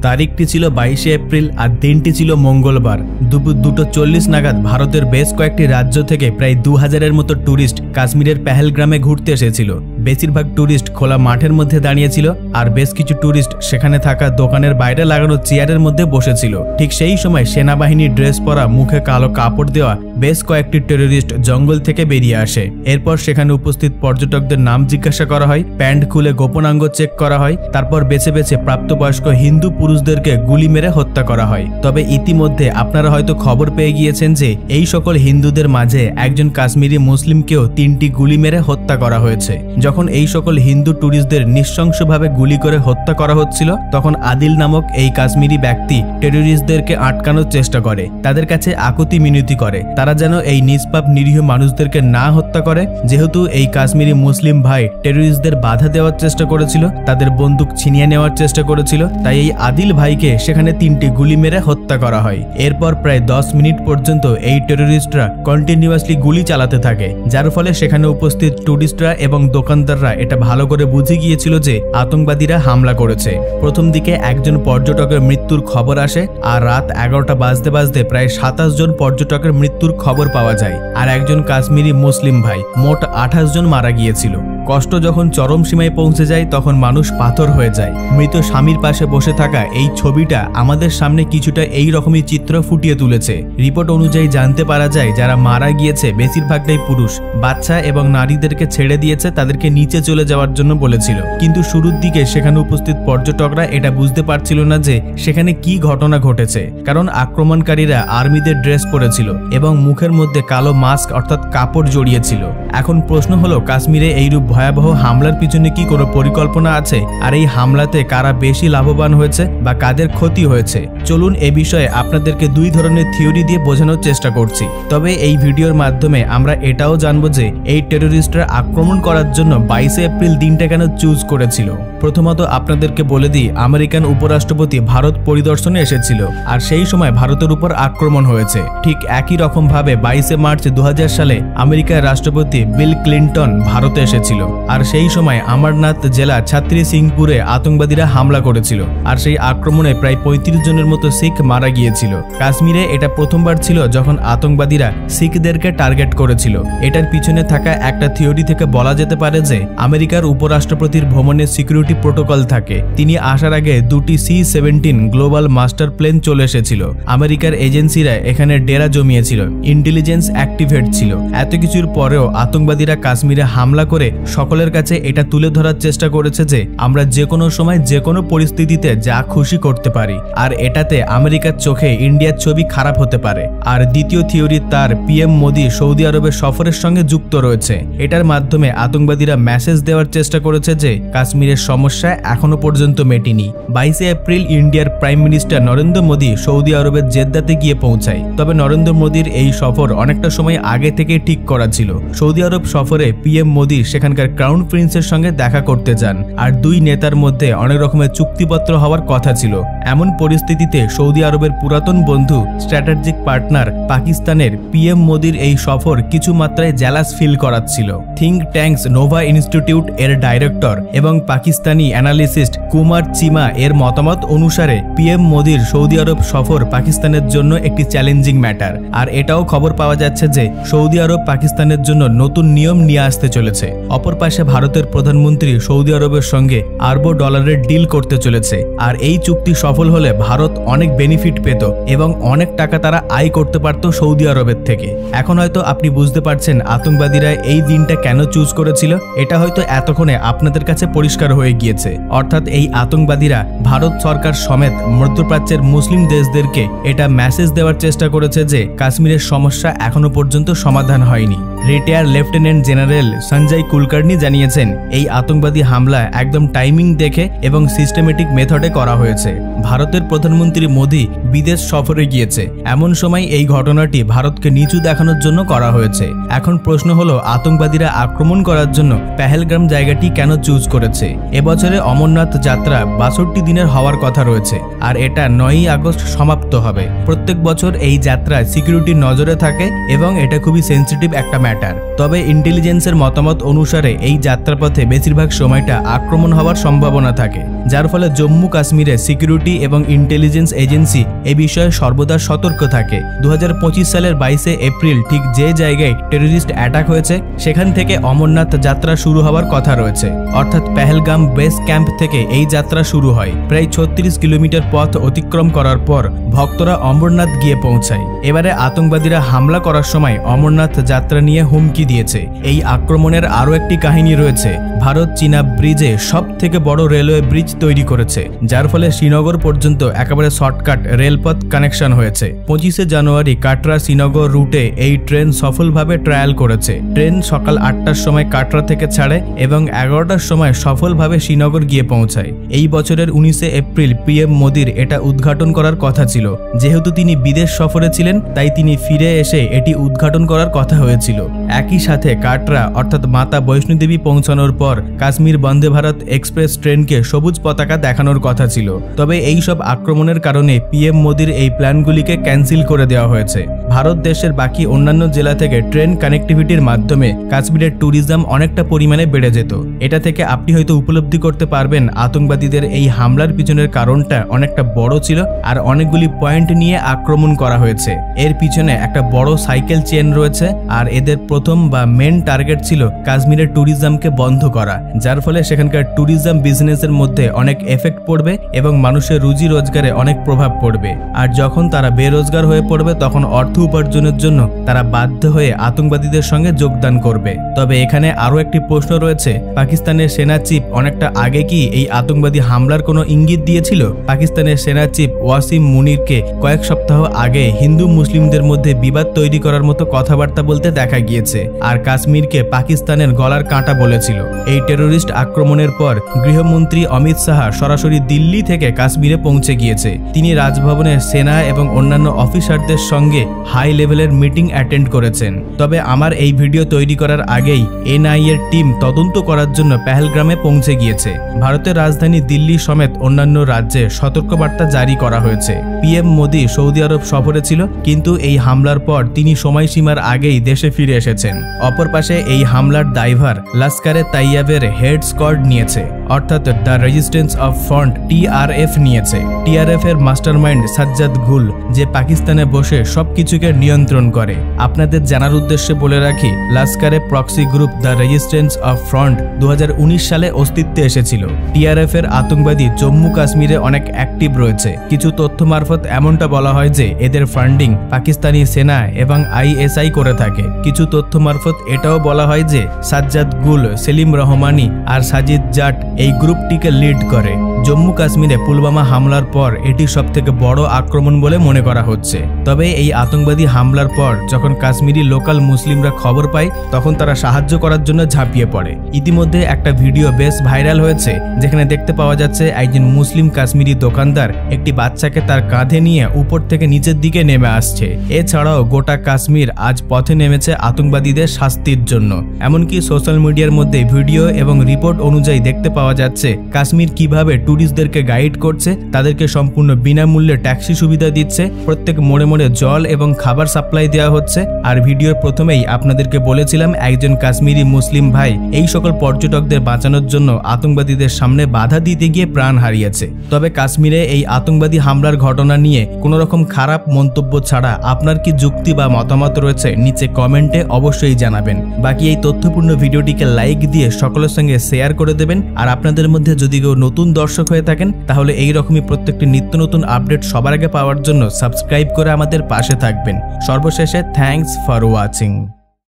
তারিখটি ছিল 22শে এপ্রিল আর দিনটি ছিল মঙ্গলবার। দুপুর 2:40 নাগাদ ভারতের বেশ কয়েকটি রাজ্য থেকে প্রায় 2000-এর মতো ট্যুরিস্ট কাশ্মীরের পেহেলগ্রামে ঘুরতে এসেছিল। বেশিরভাগ ট্যুরিস্ট খোলা মাঠের মধ্যে দাঁড়িয়েছিল আর বেশ কিছু ট্যুরিস্ট সেখানে থাকা দোকানের বাইরে লাগানো চেয়ারের মধ্যে বসেছিল। ঠিক সেই সময় সেনাবাহিনীর ড্রেস পরা, মুখে কালো কাপড় দেওয়া বেশ কয়েকটি টেররিস্ট জঙ্গল থেকে বেরিয়ে আসে। এরপর সেখানে উপস্থিত পর্যটকদের নাম জিজ্ঞাসা করা হয়, প্যান্ট খুলে গোপনাঙ্গ চেক করা হয়, তারপর বেছে বেছে প্রাপ্তবয়স্ক হিন্দু পুরুষদেরকে গুলি মেরে হত্যা করা হয়। তবে ইতিমধ্যে আপনারা হয়তো খবর পেয়ে গিয়েছেন যে এই সকল হিন্দুদের মাঝে একজন কাশ্মীরি মুসলিমকেও 3টি গুলি মেরে হত্যা করা হয়েছে। যখন এই সকল হিন্দু ট্যুরিস্টদের নৃশংসভাবে গুলি করে হত্যা করা হচ্ছিল, তখন আদিল নামক এই কাশ্মীরি ব্যক্তি টেররিস্টদেরকে আটকানোর চেষ্টা করে, তাদের কাছে আকুতি মিনতি করে তারা যেন এই নিষ্পাপ নিরীহ মানুষদেরকে না হত্যা করে। যেহেতু এই কাশ্মীরি মুসলিম ভাই টেররিস্টদের বাধা দেওয়ার চেষ্টা করেছিল, তাদের বন্দুক ছিনিয়ে নেওয়ার চেষ্টা করেছিল, তাই এই আদিল ভাইকে সেখানে 3টি গুলি মেরে হত্যা করা হয়। এরপর প্রায় 10 মিনিট পর্যন্ত এই টেররিস্টরা কন্টিনিউয়াসলি গুলি চালাতে থাকে, যার ফলে সেখানে উপস্থিত ট্যুরিস্টরা এবং দোকানদাররা এটা ভালো করে বুঝে গিয়েছিল যে আতঙ্কবাদীরা হামলা করেছে। প্রথম দিকে একজন পর্যটকের মৃত্যুর খবর আসে আর রাত 11টা বাজতে বাজতে প্রায় 27 জন পর্যটকের মৃত্যুর খবর পাওয়া যায় আর একজন কাশ্মীরি মুসলিম ভাই, মোট 28 জন মারা গিয়েছিল। কষ্ট যখন চরম সীমায় পৌঁছে যায় তখন মানুষ পাথর হয়ে যায়। মৃত স্বামীর পাশে বসে থাকা এই ছবিটা আমাদের সামনে কিছুটা এই রকমই চিত্র ফুটিয়ে তুলেছে। রিপোর্ট অনুযায়ী জানতে পারা যায় যারা মারা গিয়েছে বেশিরভাগটাই পুরুষ, বাচ্চা এবং নারীদেরকে ছেড়ে দিয়েছে তাদেরকে নিচে চলে যাওয়ার জন্য বলেছিল। কিন্তু শুরুর দিকে সেখানে উপস্থিত পর্যটকরা এটা বুঝতে পারছিল না যে সেখানে কি ঘটনা ঘটেছে, কারণ আক্রমণকারীরা আর্মিদের ড্রেস পরেছিল এবং মুখের মধ্যে কালো মাস্ক অর্থাৎ কাপড় জড়িয়েছিল। এখন প্রশ্ন হলো, কাশ্মীরে এইরূপ ভয়াবহ হামলার পিছনে কি কোনো পরিকল্পনা আছে? আর এই হামলাতে কারা বেশি লাভবান হয়েছে বা কাদের ক্ষতি হয়েছে? চলুন এ বিষয়ে আপনাদেরকে 2 ধরনের থিওরি দিয়ে বোঝানোর চেষ্টা করছি। তবে এই ভিডিওর মাধ্যমে আমরা এটাও জানবো যে এই টেররিস্টরা আক্রমণ করার জন্য 22শে এপ্রিল দিনটা কেন চুজ করেছিল। প্রথমত আপনাদেরকে বলে দিই, আমেরিকান উপরাষ্ট্রপতি ভারত পরিদর্শনে এসেছিল আর সেই সময় ভারতের উপর আক্রমণ হয়েছে। ঠিক একই রকম ভাবে 22শে মার্চ 2000 সালে আমেরিকার রাষ্ট্রপতি বিল ক্লিন্টন ভারতে এসেছিল আর সেই সময় অমরনাথ জেলা ছাত্রী সিংপুরে আতঙ্কবাদীরা হামলা করেছিল আর সেই আক্রমণে প্রায় 35 জনের মতো শিখ মারা গিয়েছিল। কাশ্মীরে এটা প্রথমবার ছিল যখন আতঙ্কবাদীরা শিখদেরকে টার্গেট করেছিল। এটার পিছনে থাকা একটা থিওরি থেকে বলা যেতে পারে যে আমেরিকার উপরাষ্ট্রপতির ভ্রমণে সিকিউরিটি প্রোটোকল থাকে। তিনি আসার আগে 2টি C-17 গ্লোবাল মাস্টার প্লেন চলে এসেছিল। আমেরিকার এজেন্সিরা এখানে ডেরা জমিয়েছিল, ইন্টেলিজেন্স অ্যাক্টিভেট ছিল। এত কিছুর পরেও আতঙ্কবাদীরা কাশ্মীরে হামলা করে সকলের কাছে এটা তুলে ধরার চেষ্টা করেছে যে আমরা যে কোনো সময় যে কোনো পরিস্থিতিতে যা খুশি করতে পারি, আর এটাতে আমেরিকার চোখে ইন্ডিয়ার ছবি খারাপ হতে পারে। আর দ্বিতীয় থিওরি, তার PM মোদি সৌদি আরবের সফরের সঙ্গে যুক্ত রয়েছে। এটার মাধ্যমে আতঙ্কবাদীরা মেসেজ দেওয়ার চেষ্টা করেছে যে কাশ্মীরের সমস্যা এখনো পর্যন্ত মেটেনি। 22শে এপ্রিল ইন্ডিয়ার prime minister Narendra Modi Saudi আরবের জেদ্দাতে গিয়ে পৌঁছায়। তবে নরেন্দ্র মোদির এই সফর অনেকটা সময় আগে থেকে ঠিক করা ছিল। সৌদি আরব সফরে PM মোদি সেখানকার ক্রাউন প্রিন্সের সঙ্গে দেখা করতে যান আর 2 নেতার মধ্যে অনেক রকমের চুক্তিপত্র হওয়ার কথা ছিল। এমন পরিস্থিতিতে সৌদি আরবের পুরাতন বন্ধু, স্ট্র্যাটেজিক পার্টনার পাকিস্তানের PM মোদির এই সফর কিছু মাত্রায় জ্যালাস ফিল করাচ্ছিল। থিঙ্ক ট্যাঙ্কস নোভা ইনস্টিটিউট এর ডাইরেক্টর এবং পাকিস্তানি অ্যানালিস্ট কুমার চিমা এর মতামত অনুসারে PM মোদির সৌদি আরব সফর পাকিস্তানের জন্য একটি চ্যালেঞ্জিং ম্যাটার। আর এটাও খবর পাওয়া যাচ্ছে যে সৌদি আরব পাকিস্তানের জন্য নতুন নিয়ম নিয়ে আসতে চলেছে। অপর পাশে ভারতের প্রধানমন্ত্রী সৌদি আরবের সঙ্গে আরব ডলারের ডিল করতে চলেছে আর এই চুক্তি সফল হলে ভারত অনেক বেনিফিট পেত এবং অনেক টাকা তারা আয় করতে পারত সৌদি আরবের থেকে। এখন হয়তো আপনি বুঝতে পারছেন আতঙ্কবাদীরা এই দিনটা কেন চুজ করেছিল। এটা হয়তো এতক্ষণে আপনাদের কাছে পরিষ্কার হয়ে গিয়েছে। অর্থাৎ এই আতঙ্কবাদীরা ভারত সরকার সমেত মধ্যপ্রাচ্যের মুসলিম দেশদেরকে এটা মেসেজ দেওয়ার চেষ্টা করেছে যে কাশ্মীরের সমস্যা এখনো পর্যন্ত সমাধান হয়নি। Retire lieutenant general Sanjay Kulkarni জানিয়েছেন এই আতঙ্কবাদী হামলা একদম টাইমিং দেখে এবং সিস্টেমেটিক মেথডে করা হয়েছে। ভারতের প্রধানমন্ত্রী মোদি বিদেশ সফরে গিয়েছে, এমন সময় এই ঘটনাটি ভারতকে নিচু দেখানোর জন্য করা হয়েছে। এখন প্রশ্ন হলো, আতঙ্কবাদীরা আক্রমণ করার জন্য পেহেলগ্রাম জায়গাটি কেন চুজ করেছে? এবছরে অমরনাথ যাত্রা 62 দিনের হওয়ার কথা রয়েছে আর এটা 9ই আগস্ট সমাপ্ত হবে। প্রত্যেক বছর এই যাত্রা সিকিউরিটির নজরে থাকে এবং এটা খুবই সেন্সিটিভ একটা ম্যাটার। তবে ইন্টেলিজেন্সের মতামত অনুসারে এই যাত্রাপথে বেশিরভাগ সময়টা আক্রমণ হওয়ার সম্ভাবনা থাকে। যার ফলে জম্মু কাশ্মীরে সিকিউরিটি এবং ইন্টেলিজেন্স এজেন্সি এ বিষয়ে সর্বদা সতর্ক থাকে। 2025 সালের 22 এপ্রিল ঠিক যে জায়গায় টেররিস্ট অ্যাটাক হয়েছে সেখান থেকে অমরনাথ যাত্রা শুরু হওয়ার কথা রয়েছে, অর্থাৎ পেহেলগাম বেস ক্যাম্প থেকে এই যাত্রা শুরু হয়। প্রায় 36 কিলোমিটার পথ অতিক্রম করার পর ভক্তরা অমরনাথ গিয়ে পৌঁছায়। এবারে আতঙ্কবাদীরা হামলা করার সময় অমরনাথ যাত্রা নিয়ে হুমকি দিয়েছে। এই আক্রমণের আরও একটি কাহিনী রয়েছে। ভারত চীনা ব্রিজে সব থেকে বড় রেলওয়ে ব্রিজ তৈরি করেছে, যার ফলে শ্রীনগর পর্যন্ত একেবারে শর্টকাট রেলপথ কানেকশন হয়েছে। 25 জানুয়ারি কাটরা শ্রীনগর রুটে এই ট্রেন সফলভাবে ট্রায়াল করেছে। ট্রেন সকাল 8টার সময় কাটরা থেকে ছাড়ে এবং 11টার সময় সফলভাবে শ্রীনগর গিয়ে পৌঁছায়। এই বছরের 19 এপ্রিল পিএম মোদির এটা উদ্ঘাটন করার কথা ছিল। যেহেতু তিনি বিদেশ সফরে ছিলেন তাই তিনি ফিরে এসে এটি উদ্ঘাটন করার কথা হয়েছিল। একই সাথে কাটরা অর্থাৎ মাতা বৈষ্ণোদেবী পৌঁছানোর পর কাশ্মীর বন্দে ভারত এক্সপ্রেস ট্রেনকে সবুজ পতাকা দেখানোর কথা ছিল। তবে এই সব আক্রমণের কারণে পিএম মোদির এই প্ল্যানগুলিকে ক্যান্সেল করে দেওয়া হয়েছে। ভারত দেশের বাকি অন্যান্য জেলা থেকে ট্রেন কানেক্টিভিটির মাধ্যমে কাশ্মীরের ট্যুরিজম অনেকটা পরিমাণে বেড়ে যেত। এটা থেকে আপনি হয়তো উপলব্ধি করতে পারবেন আতঙ্কবাদীদের এই হামলার পিছনের কারণটা অনেকটা বড় ছিল আর অনেকগুলি পয়েন্ট নিয়ে আক্রমণ করা হয়েছে। এর পিছনে একটা বড় সাইকেল চেন রয়েছে আর এদের প্রথম বা মেন টার্গেট ছিল কাশ্মীরের ট্যুরিজমকে বন্ধ করা, যার ফলে সেখানকার ট্যুরিজম বিজনেসের মধ্যে অনেক এফেক্ট পড়বে এবং মানুষের রুজি রোজগারে অনেক প্রভাব পড়বে। আর যখন তারা বেরোজগার হয়ে পড়বে তখন অর্থ উপার্জনের জন্য তারা বাধ্য হয়ে আতঙ্কবাদীদের সঙ্গে যোগদান করবে। তবে এখানে আরও একটি প্রশ্ন রয়েছে, পাকিস্তানের সেনা চিফ অনেকটা আগে কি এই আতঙ্কবাদী হামলার কোনো ইঙ্গিত দিয়েছিল? পাকিস্তানের সেনা চিফ ওয়াসিম মুনিরকে কয়েক সপ্তাহ আগে হিন্দু মুসলিমদের মধ্যে বিবাদ তৈরি করার মতো কথাবার্তা বলতে দেখা গিয়েছে আর কাশ্মীরকে পাকিস্তানের গলার কাঁটা বলেছিল। এই টেরোরিস্ট আক্রমণের পর গৃহমন্ত্রী অমিত শাহ সরাসরি দিল্লি থেকে কাশ্মীরে পৌঁছে গিয়েছে। তিনি রাজভবনে সেনা এবং অন্যান্য অফিসারদের সঙ্গে হাই লেভেলের মিটিং অ্যাটেন্ড করেছেন। তবে আমার এই ভিডিও তৈরি করার আগেই এনআইএ এর টিম তদন্ত করার জন্য পেহেলগ্রামে পৌঁছে গিয়েছে। ভারতের রাজধানী দিল্লি সমেত অন্যান্য রাজ্যে সতর্কবার্তা জারি করা হয়েছে। পিএম মোদি সৌদি আরব সফরে ছিল, কিন্তু এই হামলার পর তিনি সময়সীমার আগেই দেশে ফিরে এসেছেন। অপর পাশে এই হামলার দায়ভার লস্করে তাইয়াবের হেড স্কোয়াড নিয়েছে, অর্থাৎ the resistance of front TRF নিয়েছে। টিআরএফ এর মাস্টারমাইন্ড সাজ্জাদ গুল, যে পাকিস্তানে বসে সবকিছুকে নিয়ন্ত্রণ করে। আপনাদের জানার উদ্দেশ্যে বলে রাখি, লস্করে proxy group the resistance of front 2019 সালে অস্তিত্বে এসেছিল। টিআরএফ এর আতঙ্কবাদী জম্মু কাশ্মীরে অনেক অ্যাক্টিভ রয়েছে। কিছু তথ্য মারফত এমনটা বলা হয় যে এদের ফান্ডিং পাকিস্তানি সেনা এবং আইএসআই করে থাকে। কিছু তথ্য মারফত এটাও বলা হয় যে সাজ্জাদ গুল, সেলিম রহমানি আর সাজিদ জাট এই গ্রুপটিকে লিড করে। জম্মু কাশ্মীরে পুলওয়ামা হামলার পর এটি সবথেকে বড় আক্রমণ বলে মনে করা হচ্ছে। তবে এই আতঙ্কবাদী হামলার পর যখন কাশ্মীরি লোকাল মুসলিমরা খবর পায় তখন তারা সাহায্য করার জন্য ঝাঁপিয়ে পড়ে। ইতিমধ্যে একটা ভিডিও বেশ ভাইরাল হয়েছে যেখানে দেখতে পাওয়া যাচ্ছে একজন মুসলিম কাশ্মীরি দোকানদার একটি বাচ্চাকে তার কাঁধে নিয়ে উপর থেকে নিচের দিকে নেমে আসছে। এছাড়াও গোটা কাশ্মীর আজ পথে নেমেছে আতঙ্কবাদীদের শাস্তির জন্য। এমনকি সোশ্যাল মিডিয়ার মধ্যে ভিডিও এবং রিপোর্ট অনুযায়ী দেখতে পাওয়া যাচ্ছে কাশ্মীর কিভাবে ট্যুরিস্টদেরকে গাইড করছে, তাদেরকে সম্পূর্ণ বিনামূল্যে ট্যাক্সি সুবিধা দিচ্ছে, প্রত্যেক মোড়ে মোড়ে জল এবং খাবার সাপ্লাই দেওয়া হচ্ছে। আর ভিডিওর প্রথমেই আপনাদেরকে বলেছিলাম একজন কাশ্মীরি মুসলিম ভাই এই সকল পর্যটকদের বাঁচানোর জন্য আতঙ্কবাদীদের সামনে বাধা দিতে গিয়ে প্রাণ হারিয়েছে। তবে কাশ্মীরে এই আতঙ্কবাদী হামলার ঘটনা নিয়ে কোনো রকম খারাপ মন্তব্য ছাড়া আপনার কি যুক্তি বা মতামত রয়েছে নিচে কমেন্টে অবশ্যই জানাবেন। বাকি এই তথ্যপূর্ণ ভিডিওটিকে লাইক দিয়ে সকলের সঙ্গে শেয়ার করে দেবেন। আর আপনাদের মধ্যে যদি কেউ নতুন দর্শক হয়ে থাকেন তাহলে এই রকমই প্রত্যেকটি নিত্য নতুন আপডেট সবার আগে পাওয়ার জন্য সাবস্ক্রাইব করে আমাদের পাশে থাকবেন। সর্বশেষে থ্যাঙ্কস ফর ওয়াচিং।